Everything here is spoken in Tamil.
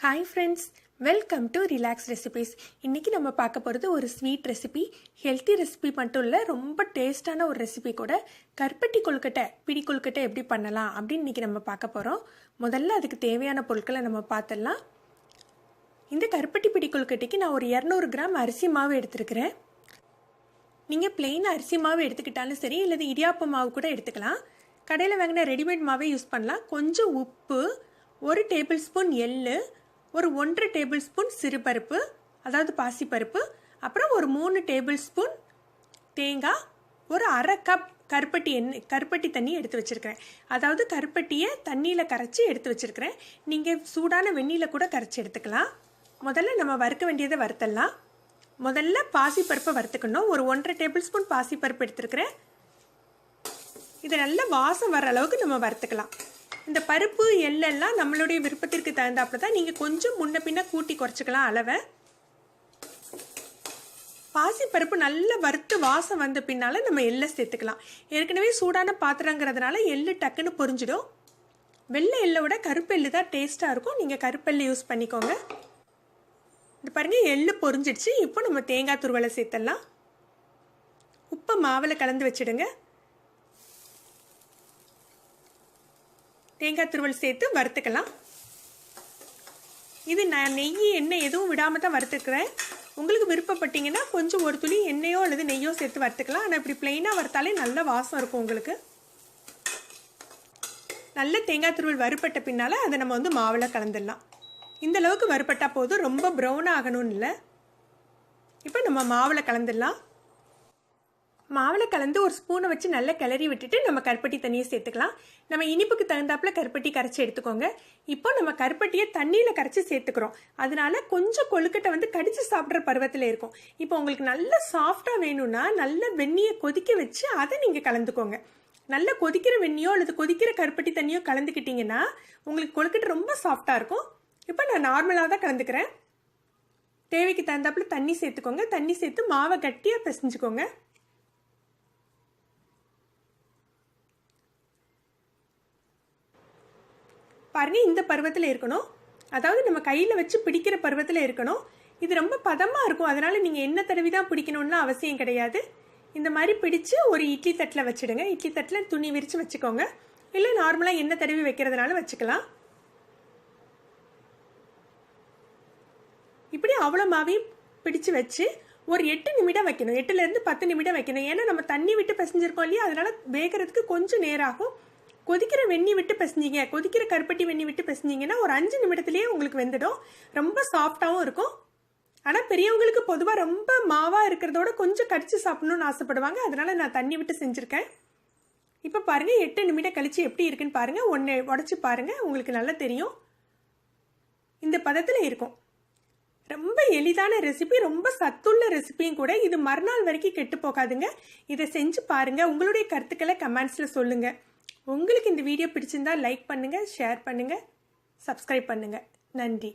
Hi friends, welcome to Relax Recipes. இன்னைக்கு நம்ம பார்க்க போறது ஒரு ஸ்வீட் ரெசிபி, ஹெல்த்தி ரெசிபி மட்டும் இல்ல, ரொம்ப டேஸ்டான ஒரு ரெசிபி கூட. கருப்பட்டி கொழுக்கட்டை, பிடி கொழுக்கட்டை எப்படி பண்ணலாம் அப்படின்னு இன்னைக்கு நம்ம பார்க்க போறோம். முதல்ல அதுக்கு தேவையான பொருட்களை நம்ம பார்த்தலாம். இந்த கருப்பட்டி பிடி கொழுக்கட்டைக்கு நான் ஒரு 200 கிராம் அரிசி மாவு எடுத்துக்கிறேன். நீங்க பிளெயின் அரிசி மாவு எடுத்துக்கிட்டாலும் சரி, இல்ல இடியாப்ப மாவு கூட எடுத்துக்கலாம். கடையில் வாங்கின ரெடிமேட் மாவே யூஸ் பண்ணலாம். கொஞ்சம் உப்பு, 1 டேபிள் ஸ்பூன் எள்ளு, ஒரு 1.5 டேபிள் ஸ்பூன் சிறுபருப்பு, அதாவது பாசிப்பருப்பு, அப்புறம் ஒரு 3 டேபிள் ஸ்பூன் தேங்காய், ஒரு அரை கப் கருப்பட்டி தண்ணி எடுத்து வச்சிருக்கிறேன். அதாவது கருப்பட்டியை தண்ணியில் கரைச்சி எடுத்து வச்சிருக்கிறேன். நீங்கள் சூடான வெந்நீரில் கூட கரைச்சி எடுத்துக்கலாம். முதல்ல நம்ம வறுக்க வேண்டியதை வறுத்தலாம். முதல்ல பாசிப்பருப்பை வறுத்துக்கணும். ஒரு 1.5 டேபிள் ஸ்பூன் பாசிப்பருப்பு எடுத்துருக்கிறேன். இதை நல்லா வாசம் வர அளவுக்கு நம்ம வறுத்துக்கலாம். இந்த பருப்பு எள்ளெல்லாம் நம்மளுடைய விருப்பத்திற்கு தகுந்தாப்புல தான் நீங்கள் கொஞ்சம் முன்ன பின்ன கூட்டி குறைச்சிக்கலாம் அளவை. பாசி பருப்பு நல்லா வறுத்து வாசம் வந்த பின்னால நம்ம எள்ளை சேர்த்துக்கலாம். ஏற்கனவே சூடான பாத்திரங்கிறதுனால எள்ளு டக்குன்னு பொரிஞ்சிடும். வெள்ளை எள்ளை விட கருப்பு எள்ளு தான் டேஸ்ட்டாக இருக்கும். நீங்கள் கருப்பெள்ளு யூஸ் பண்ணிக்கோங்க. இது பாருங்க, எள்ளு பொரிஞ்சிடுச்சு. இப்போ நம்ம தேங்காய் துருவலை சேர்த்துடலாம். உப்பை மாவில் கலந்து வச்சிடுங்க. தேங்காய் துருவல் சேர்த்து வறுத்துக்கலாம். இது நான் நெய் எண்ணெய் எதுவும் விடாமல் தான் வறுத்துக்கிறேன். உங்களுக்கு விருப்பப்பட்டீங்கன்னா கொஞ்சம் ஒரு துளி எண்ணெயோ அல்லது நெய்யோ சேர்த்து வறுத்துக்கலாம். ஆனால் இப்படி பிளெயினாக வறுத்தாலே நல்ல வாசம் இருக்கும் உங்களுக்கு. நல்ல தேங்காய் துருவல் வறுப்பட்ட பின்னால் அதை நம்ம மாவில் கலந்துடலாம். இந்த அளவுக்கு வறுப்பட்டா போதும், ரொம்ப ப்ரௌன் ஆகணும்னு இல்லை. இப்போ நம்ம மாவில் கலந்துடலாம். மாவில் கலந்து ஒரு ஸ்பூனை வச்சு நல்லா கிளறி விட்டுட்டு நம்ம கருப்பட்டி தண்ணியை சேர்த்துக்கலாம். நம்ம இனிப்புக்கு தகுந்தாப்புல கருப்பட்டி கரைச்சி எடுத்துக்கோங்க. இப்போ நம்ம கருப்பட்டியை தண்ணியில் கரைச்சி சேர்த்துக்கிறோம். அதனால கொஞ்சம் கொழுக்கட்டை கடிச்சு சாப்பிட்ற பருவத்தில் இருக்கும். இப்போ உங்களுக்கு நல்ல சாஃப்டாக வேணும்னா நல்ல வெந்நியை கொதிக்க வச்சு அதை நீங்கள் கலந்துக்கோங்க. நல்ல கொதிக்கிற வெந்நியோ அல்லது கொதிக்கிற கருப்பட்டி தண்ணியோ கலந்துக்கிட்டீங்கன்னா உங்களுக்கு கொழுக்கட்டை ரொம்ப சாஃப்டாக இருக்கும். இப்போ நான் நார்மலாக தான் கலந்துக்கிறேன். தேவைக்கு தகுந்தாப்புல தண்ணி சேர்த்துக்கோங்க. தண்ணி சேர்த்து மாவை கட்டியாக பிசைஞ்சுக்கோங்க. பாருங்க, இந்த பருவத்தில் இருக்கணும். அதாவது நம்ம கையில் வச்சு பிடிக்கிற பருவத்தில் இருக்கணும். இது ரொம்ப பதமாக இருக்கும். அதனால நீங்கள் எண்ணெய் தடவி தான் பிடிக்கணும்னு அவசியம் கிடையாது. இந்த மாதிரி பிடிச்சு ஒரு இட்லி தட்டில் வச்சுடுங்க. இட்லி தட்டில் துணி விரித்து வச்சுக்கோங்க. இல்லை நார்மலாக எண்ணெய் தடவி வைக்கிறதுனால வச்சுக்கலாம். இப்படி அவ்வளோ மாவையும் பிடிச்சு வச்சு ஒரு 8 நிமிடம் வைக்கணும். 8லேருந்து 10 நிமிடம் வைக்கணும். ஏன்னா நம்ம தண்ணி விட்டு பிசைஞ்சிருக்கோம் இல்லையா, அதனால வேகிறதுக்கு கொஞ்சம் நேரம் ஆகும். கொதிக்கிற வெந்நி விட்டு பிசைஞ்சிங்க, கொதிக்கிற கருப்பட்டி வெந்நி விட்டு பிசைஞ்சிங்கன்னா ஒரு 5 நிமிடத்துலேயே உங்களுக்கு வெந்துடும். ரொம்ப சாஃப்டாகவும் இருக்கும். ஆனால் பெரியவங்களுக்கு பொதுவாக ரொம்ப மாவாக இருக்கிறதோட கொஞ்சம் கடிச்சு சாப்பிடணும்னு ஆசைப்படுவாங்க. அதனால நான் தண்ணி விட்டு செஞ்சுருக்கேன். இப்போ பாருங்கள், 8 நிமிடம் கழிச்சு எப்படி இருக்குன்னு பாருங்கள். ஒன்று உடச்சி பாருங்கள், உங்களுக்கு நல்லா தெரியும். இந்த பதத்தில் இருக்கும். ரொம்ப எளிதான ரெசிபி, ரொம்ப சத்துள்ள ரெசிபியும் கூட. இது மறுநாள் வரைக்கும் கெட்டு போகாதுங்க. இதை செஞ்சு பாருங்கள். உங்களுடைய கருத்துக்களை கமெண்ட்ஸில் சொல்லுங்கள். உங்களுக்கு இந்த வீடியோ பிடிச்சிருந்தா லைக் பண்ணுங்கள், ஷேர் பண்ணுங்கள், சப்ஸ்கிரைப் பண்ணுங்கள். நன்றி.